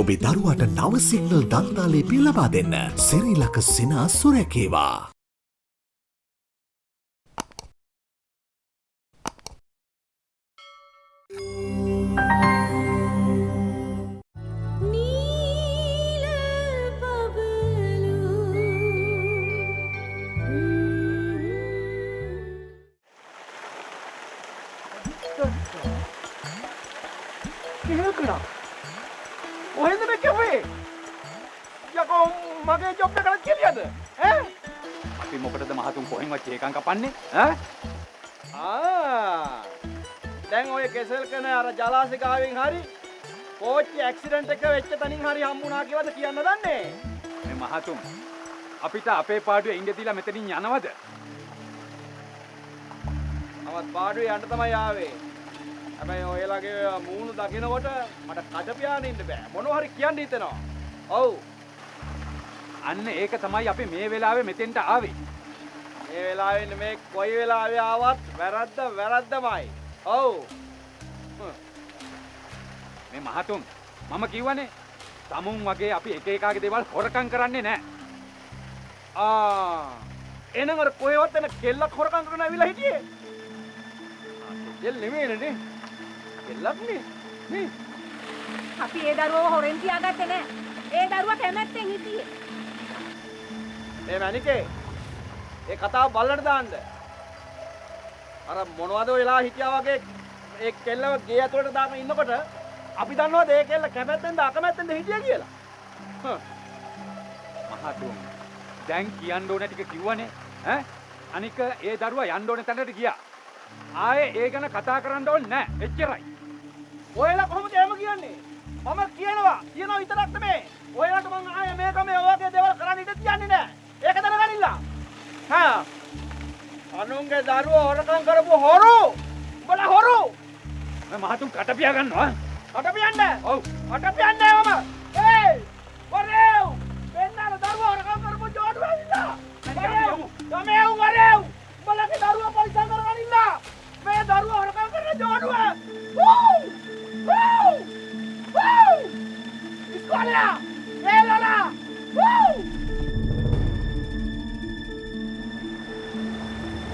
ඔබේ දරුවාට නව සිග්නල් දල්තාලේපිය ලබා දෙන්න. සිරිලක සිනා සුරැකේවා. ඔහෙන්ද මේ කැවේ? යකෝ මගේ ජොබ් එක කරත් කෙලියද? ඈ? අපි මොකටද මහතුන් කොහෙන්වත් චේකම් කපන්නේ? දැන් ඔය කෙසල් කන අර ජලාශිකාවෙන් හරි කෝච්චි ඇක්සිඩන්ට් එක වෙච්ච තනින් හරි හම්බුණා කියලාද කියන්න දන්නේ? මේ මහතුන් අපිට අපේ පාඩුවේ ඉන්න දීලා මෙතනින් යනවද? අවත් පාඩුවේ යන්න තමයි ආවේ. හැබැයි ඔයලාගේ මූණු දකිනකොට මට කඩ පියාගෙන ඉන්න බෑ. මොනවා හරි කියන්න හිතෙනවා. ඔව්. අන්න ඒක තමයි අපි මේ වෙලාවේ මෙතෙන්ට ආවේ. මේ වෙලාවෙ මේ කොයි වෙලාවෙ ආවත් වැරද්දමයි. ඔව්. මේ මහතුන් මම කිව්වනේ තමුන් වගේ අපි එක එකාගේ දේවල් හොරකම් කරන්නේ නැහැ. එහෙනම් අර කොහෙවත් එන කෙල්ලක් හොරකම් කරන ඇවිල්ලා හිටියේ. කෙල්ල නෙමෙයිනේ නේ. කෙල්ලක් නේ. අපි ඒ දරුවව හොරෙන් තියාගත්තේ නෑ. ඒ දරුවා කැමැත්තෙන් හිටියේ. මේ මණිකේ ඒ කතාව බල්ලට දාන්න. අර මොනවද වෙලා හිටියා වගේ ඒ කෙල්ලව ගේ ඇතුලට දාගෙන ඉන්නකොට අපි දන්නවද ඒ කෙල්ල කැමැත්තෙන්ද අකමැත්තෙන්ද හිටියා කියලා? මහතුන් දැන් කියන්න ඕන ටික කිව්වනේ. අනික ඒ දරුවා යන්න ඕන තැනට ගියා. ආයේ ඒ ගැන කතා කරන්න ඕනේ නැහැ. එච්චරයි. ඔයලා කොහොමද එහෙම කියන්නේ? මම කියනවා විතරක් නෙමෙයි. ඔයලාට මං ආයේ මේක මේ වගේ දේවල් කරන්න ඉඩ තියන්නේ නැහැ. ඒක දැනගනින්න. අනුන්ගේ දරුවෝ හොරකම් කරපු හොරු. උඹලා හොරු. මේ මහතුන් කට පියා ගන්නවා. කට පියන්නේ? ඔව්. කට පියන්නේ මම. ඒ! වරේව්! පෙන්නාල දරුවෝ හොරකම් කරපු ජෝඩු ඇවිල්ලා. වරේව්! ගමේ වරේව්! උඹලගේ දරුවෝ පරිස්සම් කරගනින්න. මේ දරුවෝ හොරකම් කරන ජෝඩුව. වූ! වූ! වූ! ඉස්කෝලේ! එලලා! වූ!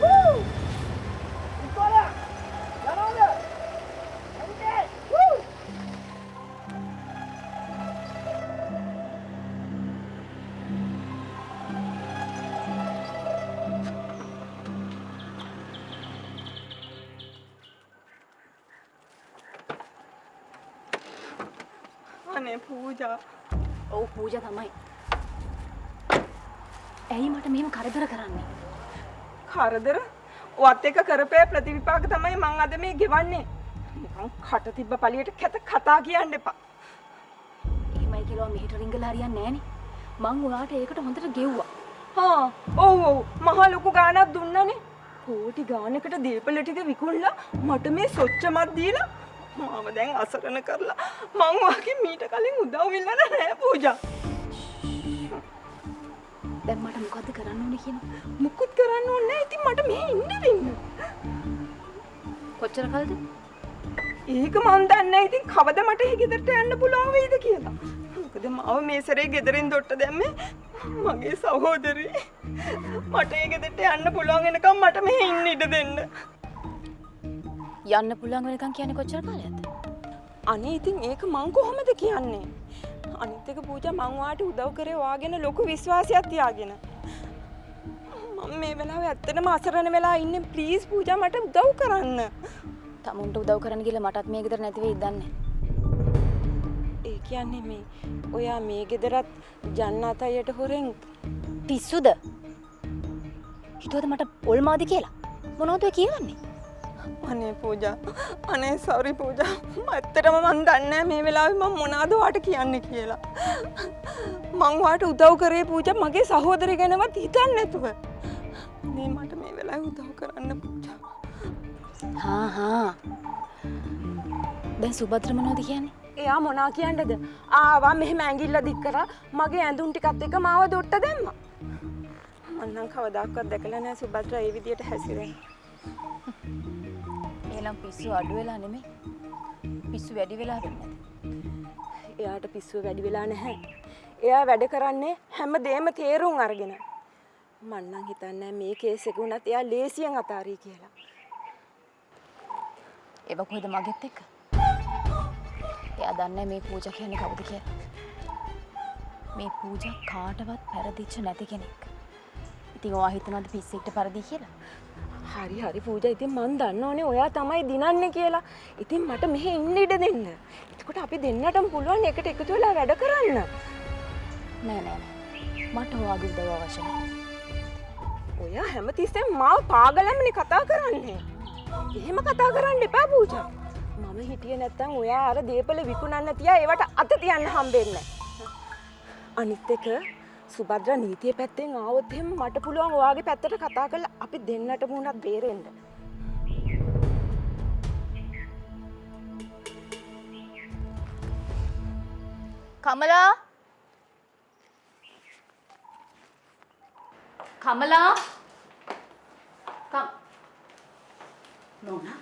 වූ! ඉස්කෝලේ! යනවාද? එන්නේ! වූ! අනේ පූජා. ඔව් පූජා තමයි. ඇයි මට මෙහෙම කරදර කරන්නේ? කරදර? ඔයත් එක කරපේ ප්‍රතිවිපාක තමයි මං අද මේ ගෙවන්නේ. නිකන් කට තිබ්බ පළියට කැත කතා කියන්න එපා. එහෙමයි කියලා මෙහෙට රිංගලා හරියන්නේ නෑනේ. මං ඔයාට ඒකට හොඳට ගෙව්වා. ඔව් මහා ලොකු ගාණක් දුන්නනේ. කෝටි ගාණකට දීපල ටික විකුණලා මට මේ සොච්චමක් දීලා මාව දැන් අසරණ කරලා මං වාගේ මීට කලින් උදව් වෙලා නැහැ පූජා. දැන් මට මොකද්ද කරන්න ඕනේ කියනවා? මුකුත් කරන්න ඕනේ නැහැ. ඉතින් මට මේ ඉන්න දෙන්න. කොච්චර කල්ද? ඒක මන් දන්නේ නැහැ. ඉතින් කවද මට ඒ ගෙදරට යන්න පුළුවන් වෙයිද කියලා. මොකද මාව මේ සැරේ ගෙදරින් දොට්ට දැම්මේ මගේ සහෝදරී. මට ඒ ගෙදරට යන්න පුළුවන් වෙනකම් මට මෙහෙ ඉන්න ඉඩ දෙන්න. යන්න පුළුවන් වෙනකන් කියන්නේ කොච්චර කාලයක්ද? අනේ ඉතින් ඒක මං කොහොමද කියන්නේ? අනිත් එක පූජා මං වාට උදව් කරේ වාගෙන ලොකු විශ්වාසයක් තියාගෙන. මම මේ වෙලාවේ ඇත්තටම අසරණ වෙලා ඉන්නේ. ප්ලීස් පූජා මට උදව් කරන්න. තමුන්ට උදව් කරන්න ගිහලා මටත් මේ ගෙදර නැති වෙයිද දන්නේ. ඒ කියන්නේ මේ ඔයා මේ ගෙදරත් ජන්නත් අයියට හොරෙන් පිස්සුද? හිතුවද මට පොල්මාද කියලා? මොනවද ඔය කියන්නේ? අනේ පූජා අනේ සෝරි පූජා ඇත්තටම මන් දන්නේ නැහැ මේ වෙලාවේ මම මොනවද වාට කියන්නේ කියලා. මං වාට උදව් කරේ පූජා මගේ සහෝදරය ගැනවත් හිතන්නේ නැතුව. මේ මට මේ වෙලාවේ උදව් කරන්න පූජා. දැන් සුභද්‍ර මොනවද කියන්නේ? එයා මොනා කියන්නේද? ආවා මෙහෙම ඇඟිල්ල දික් කරා මගේ ඇඳුම් ටිකත් එක්ක මාව දොට්ට දැම්මා. මං නම් කවදාකවත් දැකලා නැහැ සුභද්‍ර ඒ විදියට හැසිරෙන්නේ. එහෙනම් පිස්සු අඩු වෙලා නෙමෙයි. පිස්සු වැඩි වෙලා හදන්නේ. එයාට පිස්සුව වැඩි වෙලා නැහැ. එයා වැඩ කරන්නේ හැමදේම තේරුම් අරගෙන. මම නම් හිතන්නේ මේ කේස් එක උනත් එයා ලේසියෙන් අතාරී කියලා. ඒව කොහෙද මගෙත් එක්ක? එයා දන්නේ මේ පූජා කියන්නේ කවුද කියලා. මේ පූජා කාටවත් පෙරදිච්ච නැති කෙනෙක්. ඉතින් ඔයා හිතනවද පිස්සෙක්ට පරදී කියලා? හරි පූජා. ඉතින් මං දන්නවනේ ඔයා තමයි දිනන්නේ කියලා. ඉතින් මට මෙහෙ ඉන්න ඉඩ දෙන්න. එතකොට අපි දෙන්නටම පුළුවන් එකට එකතු වෙලා වැඩ කරන්න. නෑ. මට ඔයාගේ උදව් අවශ්‍ය නැහැ. ඔයා හැමතිස්සෙම මාව පාගලම්නේ කතා කරන්නේ. එහෙම කතා කරන්න එපා පූජා. මම හිටියේ නැත්තම් ඔයා අර දීපල විකුණන්න තියා ඒවට අත තියන්න හම්බෙන්නේ නැහැ. අනිත් එක සුභද්‍රා නීතිය පැත්තෙන් ආවොත් එහෙම මට පුළුවන් ඔයාගේ පැත්තට කතා කරලා අපි දෙන්නටම උනත් බේරෙන්න. කමලා නෝනා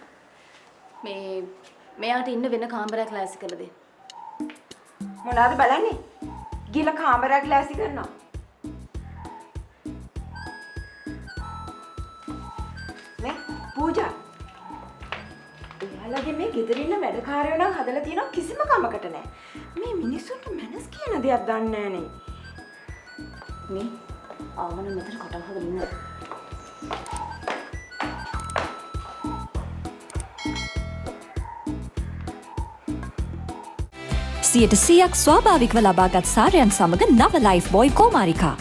මෙයාට ඉන්න වෙන කාමරයක් ලෑස්ති කළ දෙන්න. මොනවාද බලන්නේ? ගිහලා කාමරයක් ලෑස්ති කරනවා. මේ පූජා. එයාලගේ මේ ගෙදරින් වැඩකාරයෝ නම් හදලා තියෙනවා කිසිම කමකට නැහැ. මේ මිනිස්සුන්ට මනස් කියන දෙයක් දන්නේ නැහැ නේ. මේ ආවන මෙතන කටන් හදලා ඉන්නවා. 100% ස්වාභාවිකව ලබාගත් සාරයන් සමග නව ලයිෆ් බොයි කෝමාරිකා.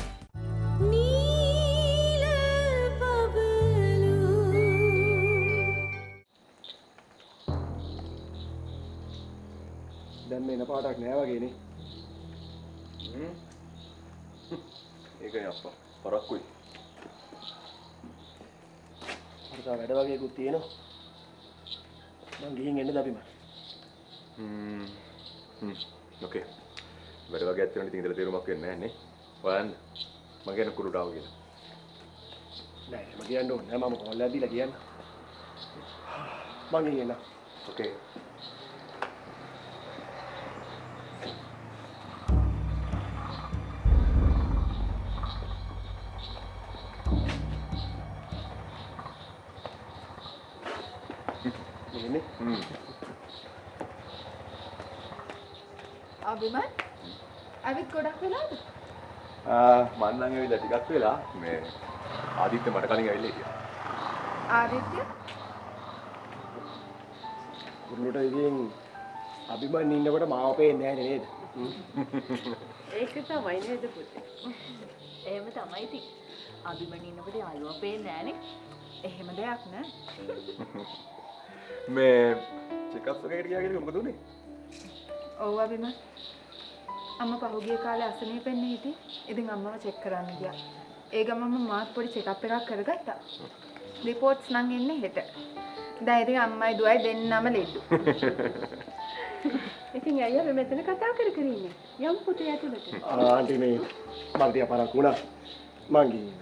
දැන් මේ නපාටක් නෑ වගේනේ. ඒකයි අප්පා පරක්කුයි. අර වැඩ වගේකුත් තියෙනවා. මං ගිහින් එන්නද අපි මම. ඕකේ. වැඩ වගේ ඇත්තට ඉතින් ඉතල තේරුමක් වෙන්නේ නැහැ නේ. බලන්න. මම කියන කුරුට ආව කියලා. නෑ මම කියන්න ඕනේ නෑ මම කෝල් එකක් දීලා කියන්න. මං ගිහින් එන්න. ඕකේ. අබිමන් ඇවිත් ගොඩක් වෙලාද? මම නම් ඇවිල්ලා ටිකක් වෙලා මේ ආදිත්‍ය මට කලින් ඇවිල්ලා හිටියා. ආදිත්‍ය උරුලට ඉතින් අභිමන් ඉන්නකොට මාව පේන්නේ නැහැ නේද? ඒක තමයි නේද පුතේ. එහෙම තමයි ඉතින්. අබිමන් ඉන්නකොට ආයුව පේන්නේ නැහනේ. එහෙම දෙයක් නෑ. මේ චෙක්අප් එකකට ගියා කියලා මොකද උනේ? ඔව් අබිමන්. අම්මා පහුගිය කාලේ අසනීපෙන් හිටියේ. ඉතින් අම්මව චෙක් කරන්න ගියා. ඒ ගමන්ම මාත් පොඩි චෙක්අප් එකක් කරගත්තා. රිපෝට්ස් නම් එන්නේ හෙට. දැන් ඉතින් අම්මයි දුවයි දෙන්නම ලෙඩු. ඉතින් අයියා මේ මෙතන කතා කර ඉන්නේ. යම් පුතේ ඇතුළට. ආන්ටි මේ මම තියා පාරක් වුණා. මං ගිහින්.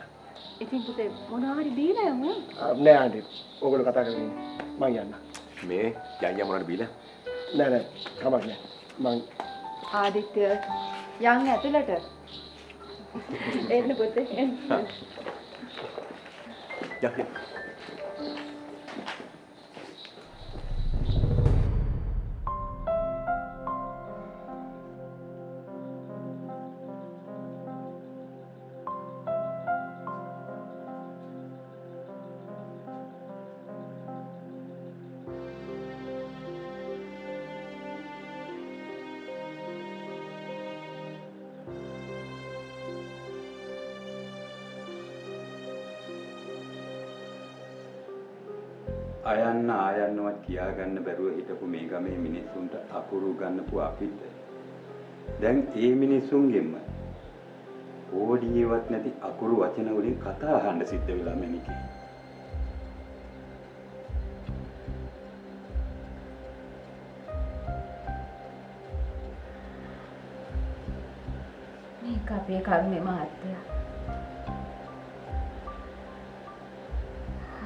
ඉතින් පුතේ මොනවා හරි දීලා යමු. නෑ ආන්ටි. ඕගොල්ලෝ කතා කරගෙන ඉන්න. මං යන්න. මේ යන්යා මොනවද බීලා? නෑ කමක් නෑ. මං ආදිත්‍ය යන් ඇතුළට. එන්න පුතේ එන්න. යන්න. අයන්න ආයන්නවත් කියා ගන්න බැරුව හිටපු මේ ගමේ මිනිස්සුන්ට අකුරු ගන්නපු අපිට දැන් ඒ මිනිස්සුන්ගෙම ඕඩියවත් නැති අකුරු වචන වලින් කතා අහන්න සිද්ධ වෙලා මැනිකේ. මේක අපේ කර්මේ මහත්තයා.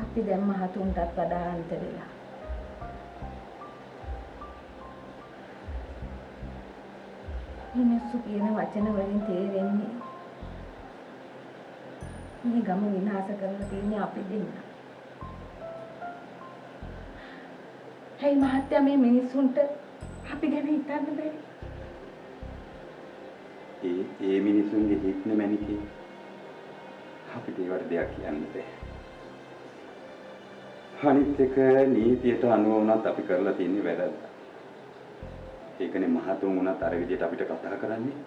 අපි දැන් මහතුන්ටත් වඩා අන්ත වෙලා. මිනිස්සු කියන වචන වලින් තේරෙන්නේ මේ ගම විනාශ කරලා තියෙන්නේ අපි දෙන්න. හේ මහත්තයා මේ මිනිස්සුන්ට අපි ගැන හිතන්න බැරි. ඒ මිනිසුන්ගේ හිතන මැනිකේ අපිට ඒවට දෙයක් කියන්න බෑ. අනිත් එක නීතියට අනුව වුණත් අපි කරලා තියෙන්නේ වැරද්ද. ඒකනේ මහතුන් වුණත් අර විදිහට අපිට කතා කරන්නේ.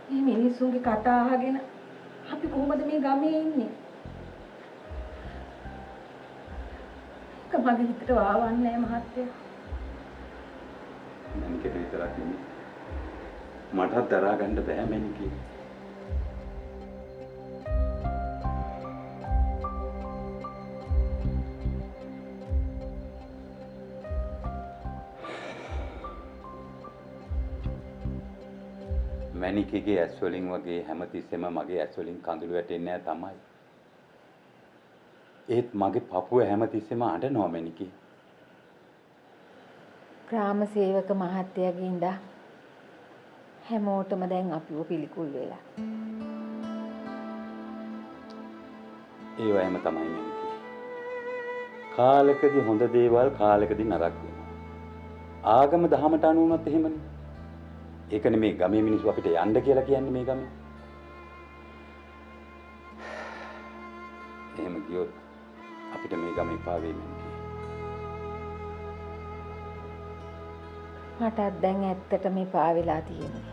මේ මිනිස්සුන්ගේ කතා අහගෙන අපි කොහොමද මේ ගමේ ඉන්නේ? ඒක මගේ හිතට ආවන්නේ මහත්තයා. මැනිකට විතරක් නෙමෙයි. මටත් දරා ගන්න බෑ මැනිකේ. මැනිකේගේ ඇස් වලින් වගේ හැමතිස්සෙම මගේ ඇස් වලින් කඳුළු වැටෙන්නේ නැහැ තමයි. ඒත් මගේ පපුව හැමතිස්සෙම අඬනවා මැනිකේ. ග්‍රාම සේවක මහත්තයාගේ ඉඳා හැමෝටම දැන් අපිව පිළිකුල් වෙලා. ඒ වගේම තමයි මැනිකේ. කාලකදී හොඳ දේවල් කාලකදී නරක වෙනවා. ආගම දහමට අනුව වුණත් එහෙමනේ. ඒකනේ මේ ගමේ මිනිස්සු අපිට යන්න කියලා කියන්නේ මේ ගමේ. එහෙම ගියොත් අපිට මේ ගමේ පාවෙ මැනිකේ. මටත් දැන් ඇත්තට මේ පාවෙලා තියෙන්නේ.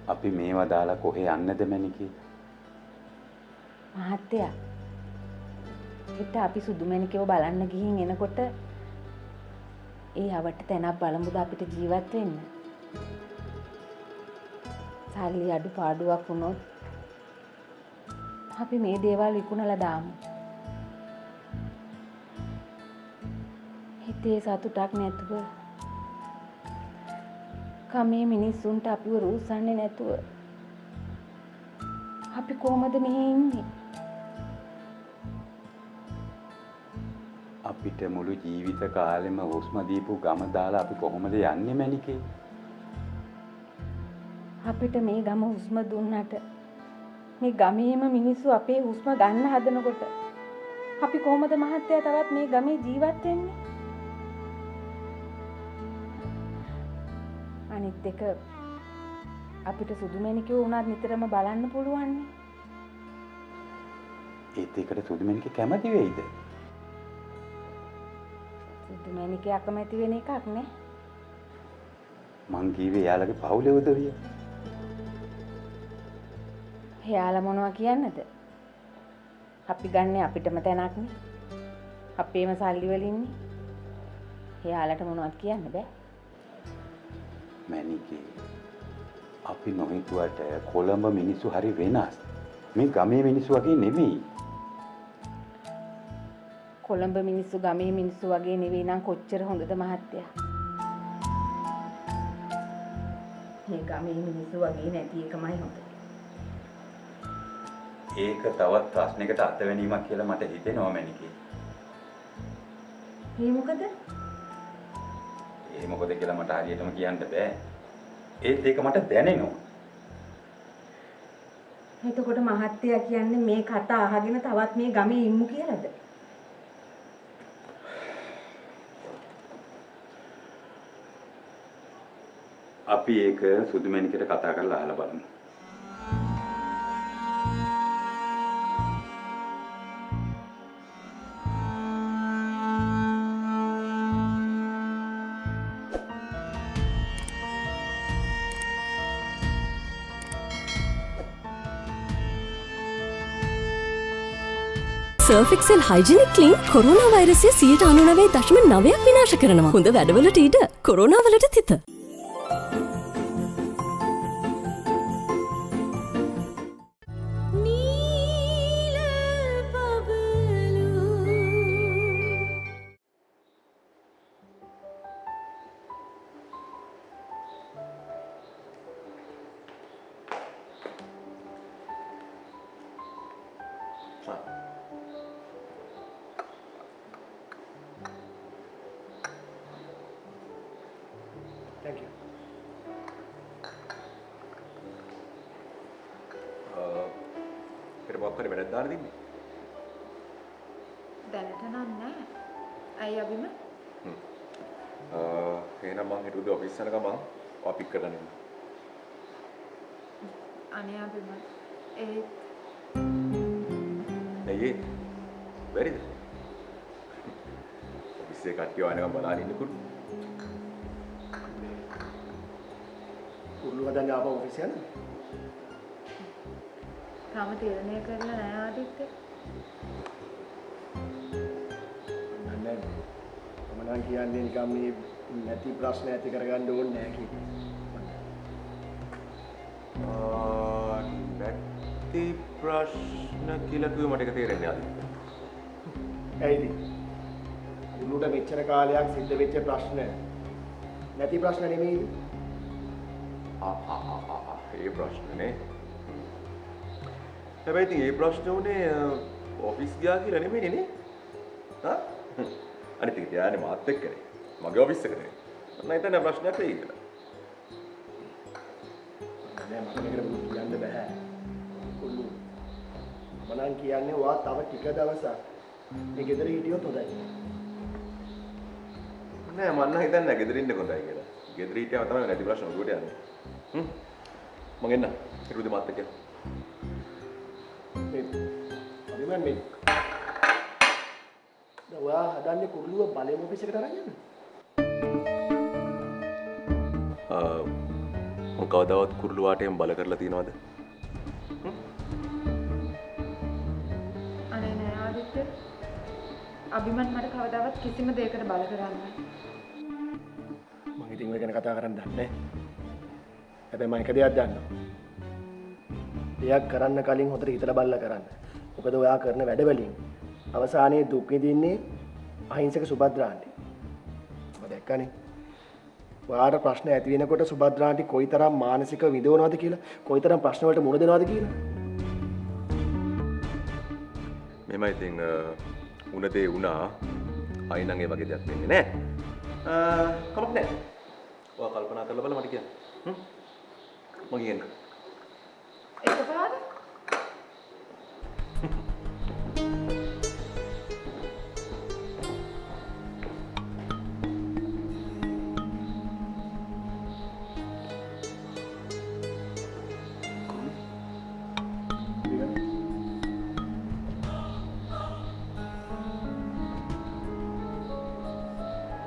අපි මේවා දාලා කොහේ යන්නද මැනිකේ? මහත්තයා හිට අපි සුදු මැනිකේව බලන්න ගිහින් එනකොට ඒ අවට තැනක් බලමුද අපිට ජීවත් වෙන්න. සල්ලි අඩුපාඩුවක් වුණොත් අපි මේ දේවල් විකුණලා දාමු. හිතේ සතුටක් නැතුව කමේ මිනිස්සුන්ට අපිව රූසන්නේ නැතුව අපි කොහමද මෙහෙ ඉන්නේ? අපිට මුළු ජීවිත කාලෙම හුස්ම දීපු ගම දාලා අපි කොහොමද යන්නේ මැනිකේ? අපිට මේ ගම හුස්ම දුන්නට මේ ගමේම මිනිස්සු අපේ හුස්ම ගන්න හදනකොට අපි කොහොමද මහත්තයා තවත් මේ ගමේ ජීවත් වෙන්නේ? අනිත් එක අපිට සුදු මැනිකේ වුණත් නිතරම බලන්න පුළුවන් නේ. ඒත් ඒකට සුදු මැනිකේ කැමති වෙයිද? සුදු මැනිකේ අකමැති වෙන එකක් නේ. මං කීවේ යාළගේ පවුලේ උදවිය. එයාලා මොනවා කියන්නද? අපි ගන්න අපිටම තැනක් නේ. අපේම සල්ලි වලින්නේ. එයාලට මොනවත් කියන්න බෑ. මැනිකේ අපි නොහිතුවට කොළඹ මිනිස්සු හරි වෙනස්. මේ ගමේ මිනිස්සු වගේ නෙමෙයි. කොළඹ මිනිස්සු ගමේ මිනිස්සු වගේ නෙවෙයි නම් කොච්චර හොඳද මහත්තයා? මේ ගමේ මිනිස්සු වගේ නැති එකමයි හොඳ. ඒක තවත් ප්‍රශ්නයකට අතවැණීමක් කියලා මට හිතෙනවා මැනිකේ. ඒ මොකද? ඒ මොකද කියලා මට හරියටම කියන්න බෑ. ඒත් ඒක මට දැනෙනවා. එතකොට මහත්තයා කියන්නේ මේ කතා අහගෙන තවත් මේ ගමේ ඉම්මු කියලාද? අපි ඒක සුදු මැනිකට කතා කරලා අහලා බලමු. සර්ෆික්සල් හයිජනික් ක්ලීන් කොරෝනා වෛරසය 99.9ක් විනාශ කරනවා. හොඳ වැඩවලට ඊට කොරෝනා වලට තිත. Thank you. පෙර මොකක් හරි වැඩක් දාන්න දෙන්නේ. දැනට නම් නෑ. ඇයි අබිම? එහෙනම් මං හිතුවේ ඔෆිස් යන ගමන් ඔයා පික් කරලා එන්න. අනේ අබිම ඇයි ඒ? බැරිද? ඔෆිස් එක කට්ටිය වයනකම් බලන්න ඉන්නකුත්. කුරුළු හදන්න ආපහු ඔෆිස් යන්න. තාම තීරණය කරලා නෑ ආදිත්‍ය. නෑ. මම නම් කියන්නේ නිකන් මේ නැති ප්‍රශ්න ඇති කරගන්න ඕනේ නෑ කියන්නේ. නැති ප්‍රශ්න කියලා කිව්ව මට ඒක තේරෙන්නේ නැහැ. ඇයිද? කුරුළුට මෙච්චර කාලයක් සිද්ධ වෙච්ච ප්‍රශ්න නැති ප්‍රශ්න නෙමෙයිද? ඒ ප්‍රශ්නනේ. හැබැයි ඉතින් ඒ ප්‍රශ්න උනේ ඔෆිස් ගියා කියලා නෙමෙයිනේ නේ? හා? අනිත් එක තියානේ මාත් එක්කනේ. මගේ ඔෆිස් එකනේ. මම හිතන්නේ ප්‍රශ්නයක් වෙයි කියලා. නෑ මට මේකට කියන්න බෑ. කුරුළු. මම නම් කියන්නේ ඔයා තව ටික දවසක් මේ ගෙදර හිටියොත් හොඳයි. නෑ මම නම් හිතන්නේ ගෙදර ඉන්න හොඳයි කියලා. ගෙදර හිටියම තමයි නැති ප්‍රශ්න උඩට යන්නේ. මම එන්න. හිරුද මාත් එක්ක. අභිමන් මේ ඔයා හදන්නේ කුරුළුව බලෙම ඔෆිස් එකට අරන් යන්න? මම කවදාවත් කුරුළුවාට එහෙම බල කරලා තියනවද? අනේ නෑ ආදිත්‍ය. අබිමන් මට කවදාවත් කිසිම දෙයකට බල කරන්නේ මම ඉතින් ඔය ගැන කතා කරන්න දන්නේ නැහැ. හැබැයි මම එක දෙයක් දන්නවා. දෙයක් කරන්න කලින් හොඳට හිතලා බලලා කරන්න. මොකද ඔයා කරන වැඩ වලින් අවසානයේ දුක් විඳින්නේ අහිංසක සුභද්‍රාන්ටි. ඔබ දැක්කනේ. ඔයාට ප්‍රශ්න ඇති වෙනකොට සුභද්‍රාන්ටි කොයිතරම් මානසික විඳවනවද කියලා, කොයිතරම් ප්‍රශ්න වලට මුහුණ දෙනවද කියලා. මෙමය ඉතින් උන දේ වුණා. අයි නම් ඒ වගේ දෙයක් වෙන්නේ නැහැ. කමක් නැහැ. ඔයා කල්පනා කරලා බලලා මට කියන්න. මම කියන්න. එකපාරට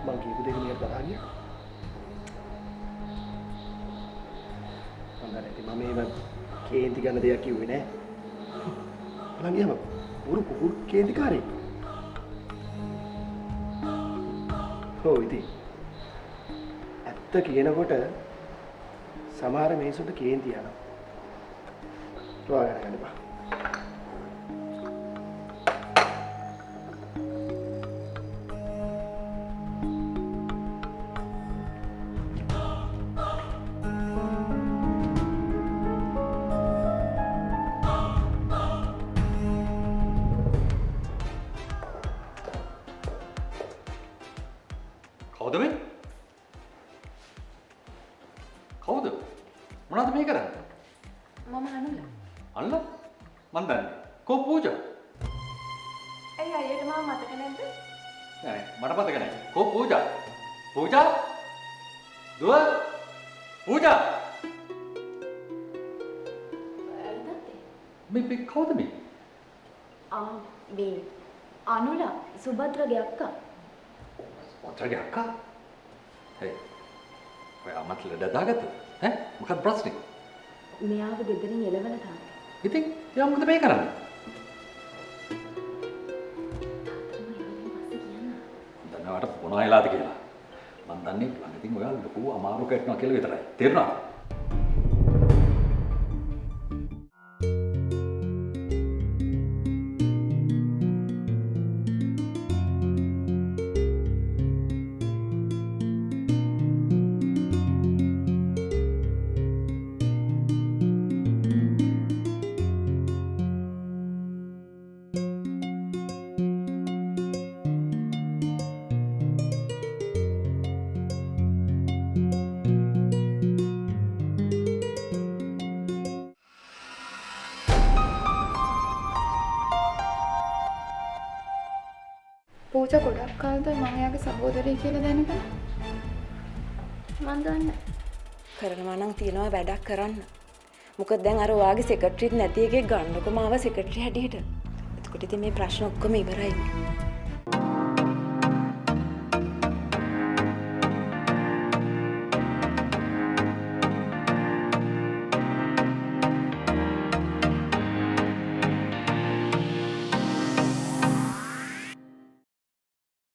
මං කියපු දෙක නියත තරහා ගියා. මම එහෙම කේන්ති ගන්න දෙයක් කිව්වේ නෑ. බලන්න ගියාම පුරු කුකුල් කේන්තිකාරයෙක්. ඔව් ඉතින් ඇත්ත කියනකොට සමහර මිනිස්සුන්ට කේන්ති යනවා. ඔයා ගන්න බා. කවුද මේ? කවුද? මොනවද මේ කරන්නේ? මම අනුල. අල්ල? මන් දන්නේ. කෝ පූජා? ඇයි අයියට මම මතක නැද්ද? නෑ මට මතක නෑ. කෝ පූජා? පූජා? දුව? පූජා? මේ කවුද මේ? මේ අනුල සුභද්‍රගේ අක්කා. ඔතගේ අක්කා? හේ. ඔයා මට ලඩ දාගත්තද? ඈ මොකක්ද ප්‍රශ්නේ? මෙයාව ගෙදරින් එළවලා තාම. ඉතින් එයා මොකද මේ කරන්නේ? දන්නවට මොනවා වෙලාද කියලා. මම දන්නේ ළඟ ඉතින් ඔයා ලොකු අමාරුවක යනවා කියලා විතරයි. තේරුණාද? පූජා ගොඩක් කාලෙට මම එයාගේ සහෝදරයෙක් කියලා දැනගන්න. මන් දන්නේ. කරනවා නම් තියනවා වැඩක් කරන්න. මොකද දැන් අර ඔයාගේ සෙක්‍රටරිත් නැති එකෙක් ගන්නකො මාව සෙක්‍රටරි හැටියට. එතකොට ඉතින් මේ ප්‍රශ්න ඔක්කොම ඉවරයි.